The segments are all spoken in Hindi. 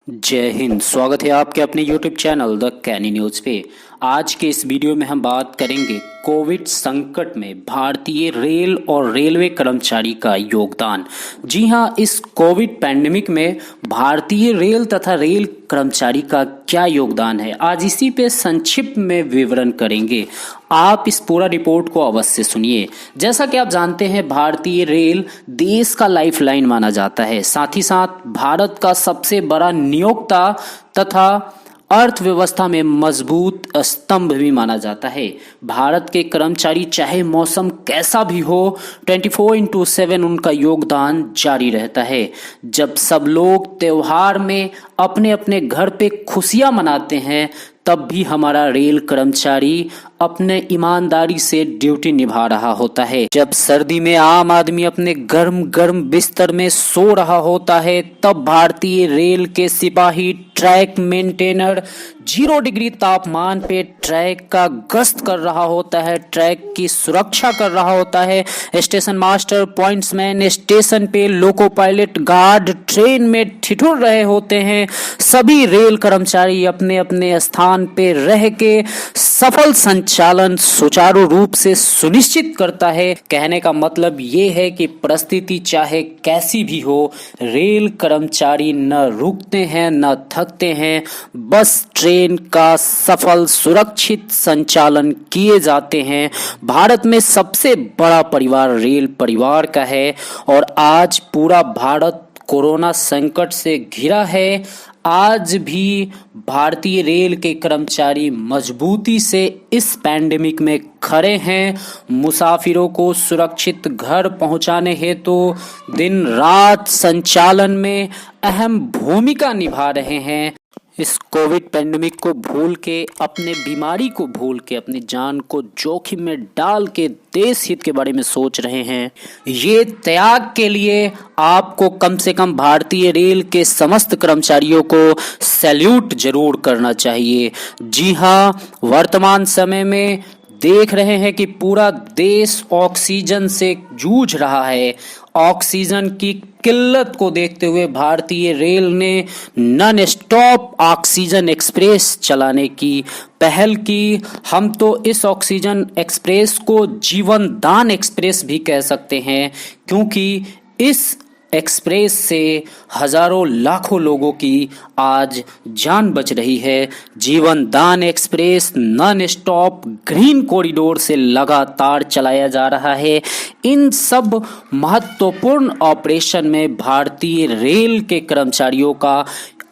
जय हिंद। स्वागत है आपके अपने YouTube channel The Canny News पे। आज के इस वीडियो में हम बात करेंगे कोविड संकट में भारतीय रेल और रेलवे कर्मचारी का योगदान। जी हां, इस कोविड पैंडेमिक में भारतीय रेल तथा रेल कर्मचारी का क्या योगदान है, आज इसी पे संक्षिप्त में विवरण करेंगे। आप इस पूरा रिपोर्ट को अवश्य सुनिए। जैसा कि आप जानते हैं, भारतीय रेल देश का लाइफलाइन माना जाता है, साथ ही साथ भारत का सबसे बड़ा नियोक्ता तथा अर्थव्यवस्था में मजबूत स्तंभ भी माना जाता है। भारत के कर्मचारी चाहे मौसम कैसा भी हो, 24/7 उनका योगदान जारी रहता है। जब सब लोग त्योहार में अपने अपने घर पे खुशियां मनाते हैं, तब भी हमारा रेल कर्मचारी अपने ईमानदारी से ड्यूटी निभा रहा होता है। जब सर्दी में आम आदमी अपने गर्म गर्म बिस्तर में सो रहा होता है, तब भारतीय रेल के सिपाही ट्रैक मेंटेनर 0 डिग्री तापमान पे ट्रैक का गश्त कर रहा होता है, ट्रैक की सुरक्षा कर रहा होता है। स्टेशन मास्टर, पॉइंट्समैन स्टेशन पे, लोको पायलट, गार्ड ट्रेन में ठिठुर रहे होते हैं। सभी रेल कर्मचारी अपने अपने स्थान पे रह के सफल संचालन सुचारू रूप से सुनिश्चित करता है। कहने का मतलब ये है कि परिस्थिति चाहे कैसी भी हो, रेल कर्मचारी न रुकते हैं न थकते हैं, बस ट्रेन का सफल सुरक्षित संचालन किए जाते हैं। भारत में सबसे बड़ा परिवार रेल परिवार का है और आज पूरा भारत कोरोना संकट से घिरा है। आज भी भारतीय रेल के कर्मचारी मजबूती से इस पैंडेमिक में खड़े हैं। मुसाफिरों को सुरक्षित घर पहुंचाने हेतु दिन रात संचालन में अहम भूमिका निभा रहे हैं। इस कोविड पैंडेमिक को भूल के, अपने बीमारी को भूल के, अपनी जान को जोखिम में डाल के देश हित के बारे में सोच रहे हैं। ये त्याग के लिए आपको कम से कम भारतीय रेल के समस्त कर्मचारियों को सैल्यूट जरूर करना चाहिए। जी हाँ, वर्तमान समय में देख रहे हैं कि पूरा देश ऑक्सीजन से जूझ रहा है। ऑक्सीजन की किल्लत को देखते हुए भारतीय रेल ने नॉन स्टॉप ऑक्सीजन एक्सप्रेस चलाने की पहल की। हम तो इस ऑक्सीजन एक्सप्रेस को जीवन दान एक्सप्रेस भी कह सकते हैं, क्योंकि इस एक्सप्रेस से हजारों लाखों लोगों की आज जान बच रही है। जीवन दान express non stop green corridor से लगातार चलाया जा रहा है। इन सब महत्वपूर्ण ऑपरेशन में भारतीय रेल के कर्मचारियों का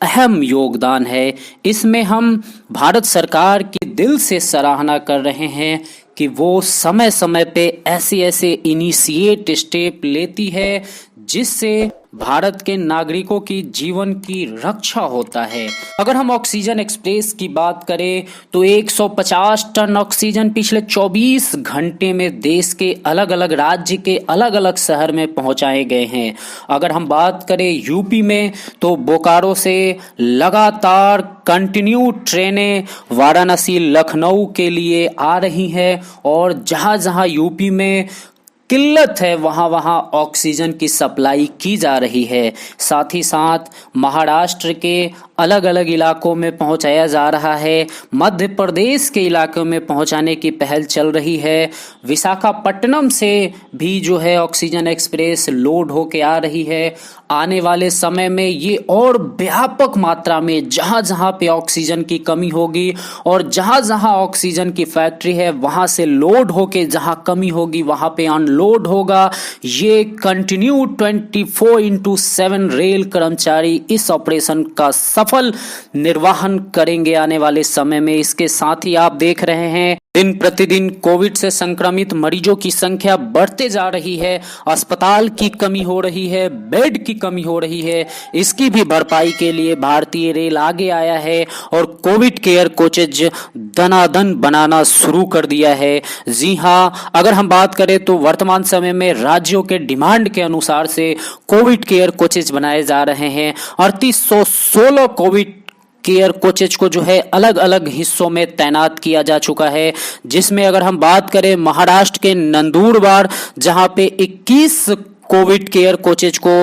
अहम योगदान है। इसमें हम भारत सरकार की दिल से सराहना कर रहे हैं कि वो समय समय पे ऐसे इनिशिएट स्टेप लेती है जिससे भारत के नागरिकों की जीवन की रक्षा होता है। अगर हम ऑक्सीजन एक्सप्रेस की बात करें तो 150 टन ऑक्सीजन पिछले 24 घंटे में देश के अलग अलग राज्य के अलग अलग शहर में पहुंचाए गए हैं। अगर हम बात करें यूपी में तो बोकारो से लगातार कंटिन्यू ट्रेनें वाराणसी लखनऊ के लिए आ रही हैं और जहां जहां यूपी में किल्लत है वहां वहां ऑक्सीजन की सप्लाई की जा रही है। साथ ही साथ महाराष्ट्र के अलग अलग इलाकों में पहुंचाया जा रहा है। मध्य प्रदेश के इलाकों में पहुंचाने की पहल चल रही है। विशाखापट्टनम से भी जो है ऑक्सीजन एक्सप्रेस लोड होके आ रही है। आने वाले समय में ये और व्यापक मात्रा में जहां जहां पे ऑक्सीजन की कमी होगी और जहां जहां ऑक्सीजन की फैक्ट्री है वहां से लोड होके जहां कमी होगी वहां पे अनलोड होगा। ये कंटिन्यू 24/7 रेल कर्मचारी इस ऑपरेशन का सफल निर्वहन करेंगे आने वाले समय में। इसके साथ ही आप देख रहे हैं दिन प्रतिदिन कोविड से संक्रमित मरीजों की संख्या बढ़ते जा रही है। अस्पताल की कमी हो रही है, बेड की कमी हो रही है। इसकी भी भरपाई के लिए भारतीय रेल आगे आया है और कोविड केयर कोचेज दनादन बनाना शुरू कर दिया है। जी हाँ, अगर हम बात करें तो वर्तमान समय में राज्यों के डिमांड के अनुसार से कोविड केयर कोचेज बनाए जा रहे हैं। 3816 कोविड केयर कोचेज को जो है अलग अलग हिस्सों में तैनात किया जा चुका है, जिसमें अगर हम बात करें महाराष्ट्र के नंदुरबार जहां पे 21 कोविड केयर कोचेज को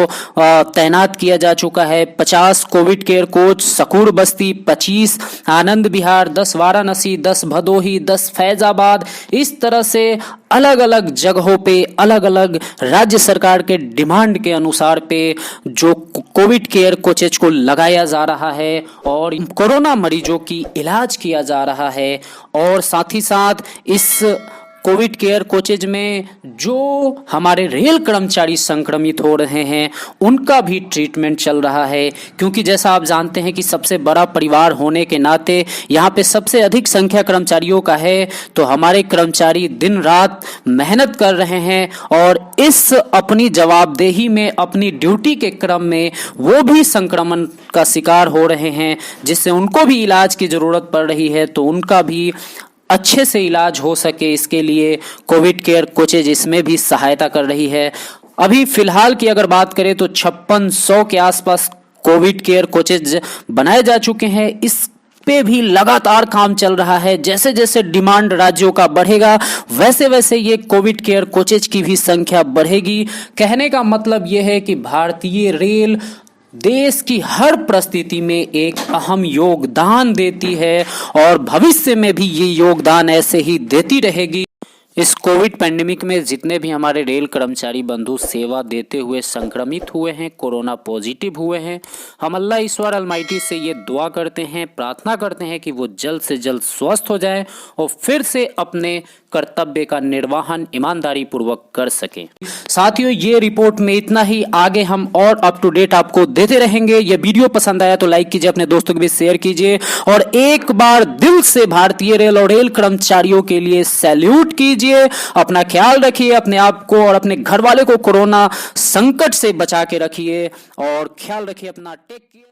तैनात किया जा चुका है। 50 कोविड केयर कोच सकूर बस्ती, 25 आनंद विहार, 10 वाराणसी, 10 भदोही, 10 फैजाबाद, इस तरह से अलग अलग जगहों पे अलग अलग राज्य सरकार के डिमांड के अनुसार पे जो कोविड केयर कोचेज को लगाया जा रहा है और कोरोना मरीजों की इलाज किया जा रहा है। और साथ ही साथ इस कोविड केयर कोचेज में जो हमारे रेल कर्मचारी संक्रमित हो रहे हैं उनका भी ट्रीटमेंट चल रहा है, क्योंकि जैसा आप जानते हैं कि सबसे बड़ा परिवार होने के नाते यहाँ पे सबसे अधिक संख्या कर्मचारियों का है। तो हमारे कर्मचारी दिन रात मेहनत कर रहे हैं और इस अपनी जवाबदेही में, अपनी ड्यूटी के क्रम में वो भी संक्रमण का शिकार हो रहे हैं, जिससे उनको भी इलाज की जरूरत पड़ रही है। तो उनका भी अच्छे से इलाज हो सके, इसके लिए कोविड केयर कोचेज इसमें भी सहायता कर रही है। अभी फिलहाल की अगर बात करें तो 5600 के आसपास कोविड केयर कोचेज बनाए जा चुके हैं। इस पे भी लगातार काम चल रहा है। जैसे जैसे डिमांड राज्यों का बढ़ेगा वैसे वैसे ये कोविड केयर कोचेज की भी संख्या बढ़ेगी। कहने का मतलब यह है कि भारतीय रेल देश की हर परिस्थिति में एक अहम योगदान देती है और भविष्य में भी ये योगदान ऐसे ही देती रहेगी। इस कोविड पैंडेमिक में जितने भी हमारे रेल कर्मचारी बंधु सेवा देते हुए संक्रमित हुए हैं, कोरोना पॉजिटिव हुए हैं, हम अल्लाह ईश्वर अलमाइटी से ये दुआ करते हैं, प्रार्थना करते हैं कि वो जल्द से जल्द स्वस्थ हो जाए और फिर से अपने कर्तव्य का निर्वहन ईमानदारी पूर्वक कर सकें। साथियों, ये रिपोर्ट में इतना ही। आगे हम और अप टू डेट आपको देते रहेंगे। ये वीडियो पसंद आया तो लाइक कीजिए, अपने दोस्तों के बीच शेयर कीजिए और एक बार दिल से भारतीय रेल और रेल कर्मचारियों के लिए सैल्यूट कीजिए। अपना ख्याल रखिए, अपने आप को और अपने घर वाले को कोरोना संकट से बचा के रखिए और ख्याल रखिए अपना। Take care.